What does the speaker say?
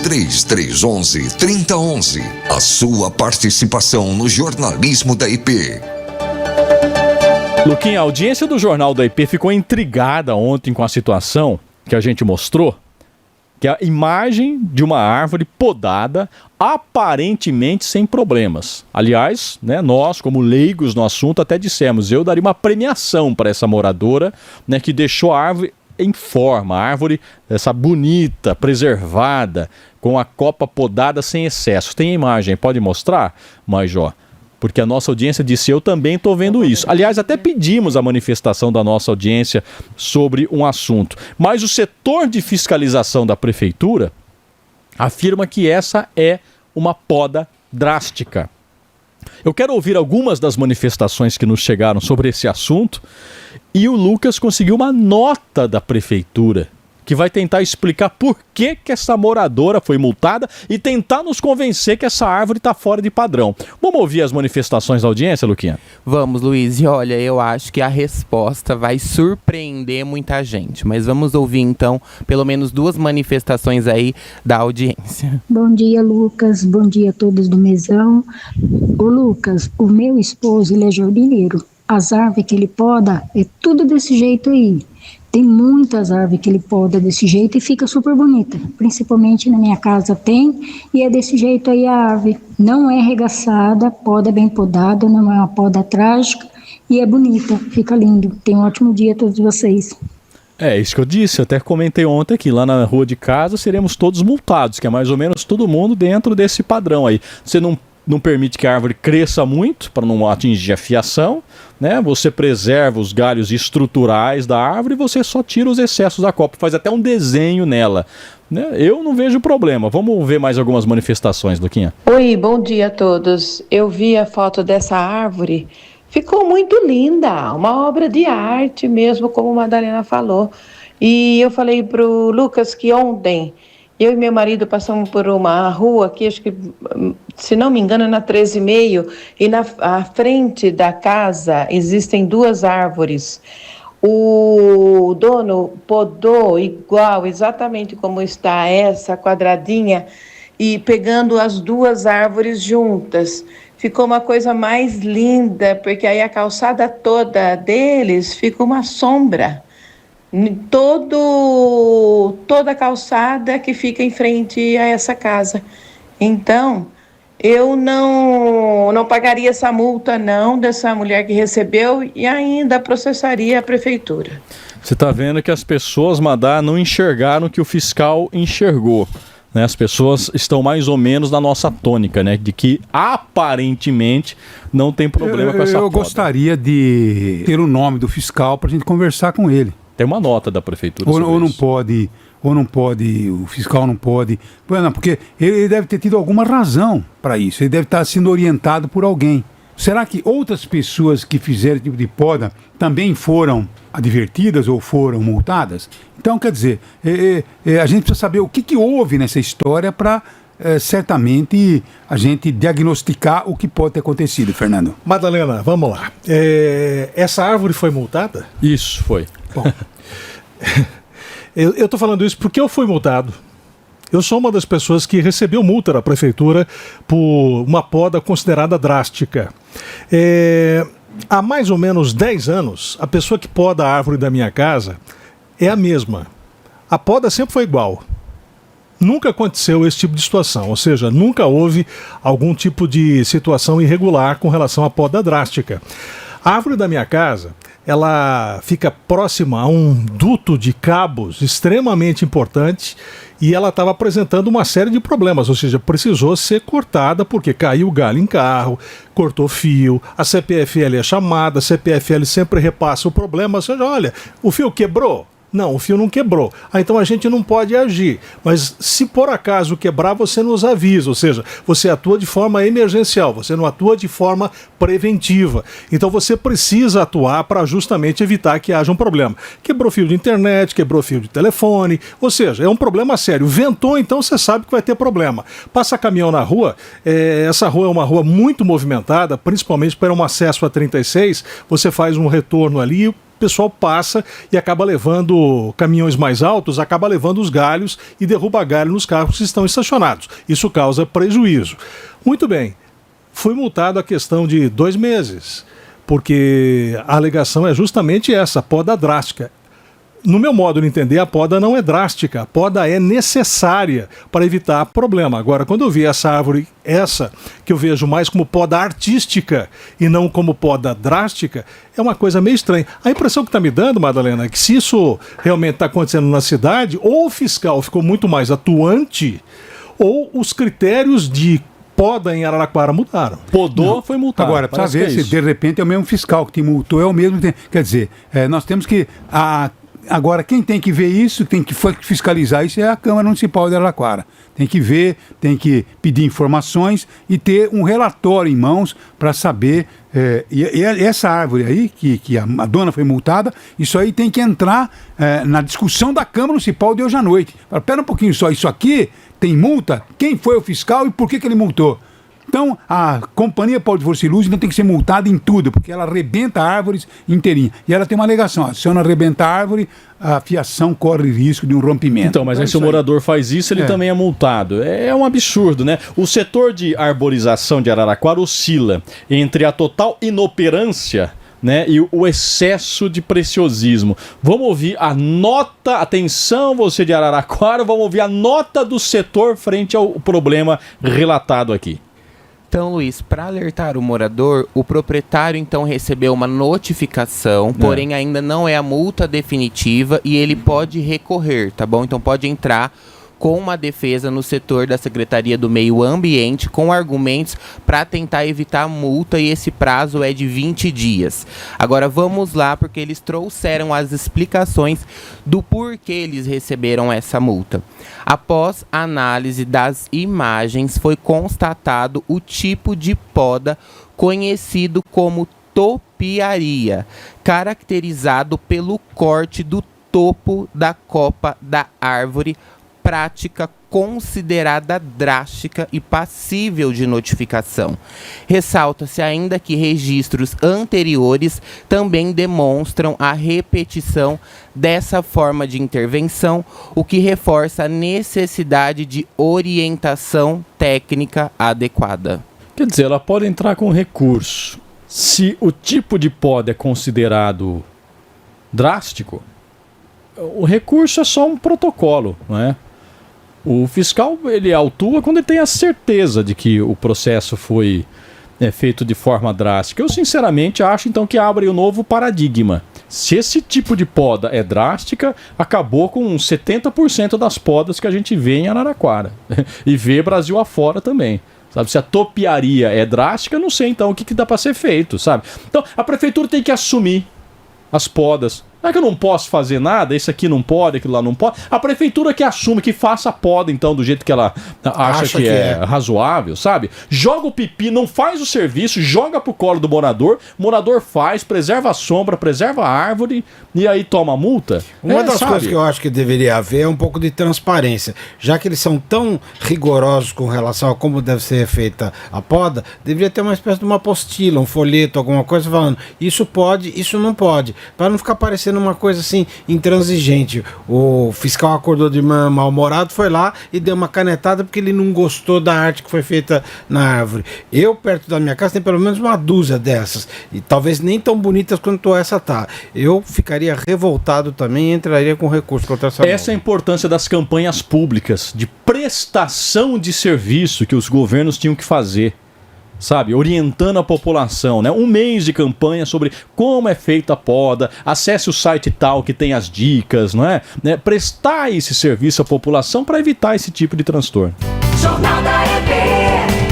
3311-3011. A sua participação no jornalismo da IP. Luquinha, a audiência do Jornal da IP ficou intrigada ontem com a situação que a gente mostrou, que é a imagem de uma árvore podada, aparentemente sem problemas. Aliás, né, nós, como leigos no assunto, até dissemos, eu daria uma premiação para essa moradora, né, que deixou a árvore em forma, a árvore essa bonita, preservada, com a copa podada sem excesso. Tem a imagem, pode mostrar, Major? Porque a nossa audiência disse, eu também estou vendo isso. Aliás, até pedimos a manifestação da nossa audiência sobre um assunto. Mas o setor de fiscalização da prefeitura afirma que essa é uma poda drástica. Eu quero ouvir algumas das manifestações que nos chegaram sobre esse assunto e o Lucas conseguiu uma nota da prefeitura que vai tentar explicar por que essa moradora foi multada e tentar nos convencer que essa árvore está fora de padrão. Vamos ouvir as manifestações da audiência, Luquinha? Vamos, Luiz. E olha, eu acho que a resposta vai surpreender muita gente. Mas vamos ouvir, então, pelo menos 2 manifestações aí da audiência. Bom dia, Lucas. Bom dia a todos do Mesão. Ô, Lucas, o meu esposo, ele é jardineiro. As árvores que ele poda é tudo desse jeito aí. Tem muitas árvores que ele poda desse jeito e fica super bonita. Principalmente na minha casa tem, e é desse jeito aí a árvore. Não é arregaçada, poda bem podada, não é uma poda trágica e é bonita, fica lindo. Tenha um ótimo dia a todos vocês. É isso que eu disse, até comentei ontem que lá na rua de casa seremos todos multados, que é mais ou menos todo mundo dentro desse padrão aí. Você não permite que a árvore cresça muito para não atingir a fiação, né? Você preserva os galhos estruturais da árvore e você só tira os excessos da copa, faz até um desenho nela, né? Eu não vejo problema. Vamos ver mais algumas manifestações, Luquinha. Oi, bom dia a todos. Eu vi a foto dessa árvore, ficou muito linda, uma obra de arte mesmo, como a Madalena falou. E eu falei pro Lucas que ontem eu e meu marido passamos por uma rua aqui, acho que, se não me engano, é na 13,5, e na frente da casa existem 2 árvores. O dono podou igual, exatamente como está essa quadradinha, e pegando as 2 árvores juntas. Ficou uma coisa mais linda, porque aí a calçada toda deles fica uma sombra. Toda a calçada que fica em frente a essa casa. Então, eu não pagaria essa multa não dessa mulher que recebeu e ainda processaria a prefeitura. Você está vendo que as pessoas, Madá, não enxergaram o que o fiscal enxergou, né? As pessoas estão mais ou menos na nossa tônica, né? De que aparentemente não tem problema com essa poda. Eu gostaria de ter o nome do fiscal para a gente conversar com ele. Tem uma nota da prefeitura sobre ou não isso. pode, o fiscal não pode. Não, porque ele deve ter tido alguma razão para isso. Ele deve estar sendo orientado por alguém. Será que outras pessoas que fizeram esse tipo de poda também foram advertidas ou foram multadas? Então, quer dizer, a gente precisa saber o que houve nessa história para certamente a gente diagnosticar o que pode ter acontecido, Fernando. Madalena, vamos lá. Essa árvore foi multada? Isso, foi. Bom, eu estou falando isso porque eu fui multado. Eu sou uma das pessoas que recebeu multa da prefeitura por uma poda considerada drástica. Há mais ou menos 10 anos, a pessoa que poda a árvore da minha casa é a mesma. A poda sempre foi igual. Nunca aconteceu esse tipo de situação, ou seja, nunca houve algum tipo de situação irregular com relação à poda drástica. A árvore da minha casa, ela fica próxima a um duto de cabos extremamente importante e ela estava apresentando uma série de problemas, ou seja, precisou ser cortada porque caiu galho em carro, cortou fio, a CPFL é chamada, a CPFL sempre repassa o problema, ou seja, olha, o fio quebrou. Não, o fio não quebrou. Então a gente não pode agir. Mas se por acaso quebrar, você nos avisa. Ou seja, você atua de forma emergencial, você não atua de forma preventiva. Então você precisa atuar para justamente evitar que haja um problema. Quebrou fio de internet, quebrou fio de telefone, ou seja, é um problema sério. Ventou, então você sabe que vai ter problema. Passa caminhão na rua, essa rua é uma rua muito movimentada, principalmente para um acesso a 36, você faz um retorno ali, pessoal passa e acaba levando caminhões mais altos, acaba levando os galhos e derruba galho nos carros que estão estacionados. Isso causa prejuízo. Muito bem, fui multado a questão de 2 meses, porque a alegação é justamente essa, poda drástica. No meu modo de entender, a poda não é drástica, a poda é necessária para evitar problema. Agora, quando eu vi essa árvore, que eu vejo mais como poda artística e não como poda drástica, é uma coisa meio estranha. A impressão que está me dando, Madalena, é que se isso realmente está acontecendo na cidade, ou o fiscal ficou muito mais atuante, ou os critérios de poda em Araraquara mudaram. Podou, foi multado. Agora, para ver se de repente é o mesmo fiscal que te multou, é o mesmo. Quer dizer, nós temos que. Agora, quem tem que ver isso, tem que fiscalizar isso é a Câmara Municipal de Araraquara. Tem que ver, tem que pedir informações e ter um relatório em mãos para saber. E essa árvore aí, que a dona foi multada, isso aí tem que entrar na discussão da Câmara Municipal de hoje à noite. Espera um pouquinho só, isso aqui tem multa? Quem foi o fiscal e por que ele multou? Então, a companhia Pode Força e Luz ainda tem que ser multada em tudo, porque ela arrebenta árvores inteirinha. E ela tem uma alegação, se eu não arrebentar a árvore, a fiação corre risco de um rompimento. Então, mas aí se o morador faz isso, ele também é multado. É um absurdo, né? O setor de arborização de Araraquara oscila entre a total inoperância, né, e o excesso de preciosismo. Vamos ouvir a nota, atenção você de Araraquara, vamos ouvir a nota do setor frente ao problema relatado aqui. Então, Luiz, para alertar o morador, o proprietário então recebeu uma notificação, porém ainda não é a multa definitiva e ele pode recorrer, tá bom? Então pode entrar com uma defesa no setor da Secretaria do Meio Ambiente com argumentos para tentar evitar a multa e esse prazo é de 20 dias. Agora vamos lá, porque eles trouxeram as explicações do porquê eles receberam essa multa. Após análise das imagens, foi constatado o tipo de poda conhecido como topiaria, caracterizado pelo corte do topo da copa da árvore, prática considerada drástica e passível de notificação. Ressalta-se ainda que registros anteriores também demonstram a repetição dessa forma de intervenção, o que reforça a necessidade de orientação técnica adequada. Quer dizer, ela pode entrar com recurso. Se o tipo de poda é considerado drástico, o recurso é só um protocolo, não é? O fiscal, ele autua quando ele tem a certeza de que o processo foi feito de forma drástica. Eu, sinceramente, acho, então, que abre um novo paradigma. Se esse tipo de poda é drástica, acabou com 70% das podas que a gente vê em Araraquara. E vê Brasil afora também. Sabe? Se a topiaria é drástica, eu não sei, então, o que dá para ser feito, sabe? Então, a prefeitura tem que assumir as podas. Não é que eu não posso fazer nada, esse aqui não pode, aquilo lá não pode. A prefeitura que assume, que faça a poda, então, do jeito que ela acha que é razoável, sabe? Joga o pipi, não faz o serviço, joga pro colo do morador, o morador faz, preserva a sombra, preserva a árvore e aí toma a multa. Uma das coisas que eu acho que deveria haver é um pouco de transparência. Já que eles são tão rigorosos com relação a como deve ser feita a poda, deveria ter uma espécie de uma apostila, um folheto, alguma coisa falando isso pode, isso não pode, para não ficar parecendo uma coisa assim intransigente. O fiscal acordou de mal-humorado, foi lá e deu uma canetada porque ele não gostou da arte que foi feita na árvore. Eu, perto da minha casa, tem pelo menos uma dúzia dessas, e talvez nem tão bonitas quanto essa tá. Eu ficaria revoltado também e entraria com recurso contra essa multa. Essa é a importância das campanhas públicas, de prestação de serviço que os governos tinham que fazer. Sabe, orientando a população, né? Um mês de campanha sobre como é feita a poda, acesse o site tal que tem as dicas, não é? Prestar esse serviço à população para evitar esse tipo de transtorno. Jornal da EP.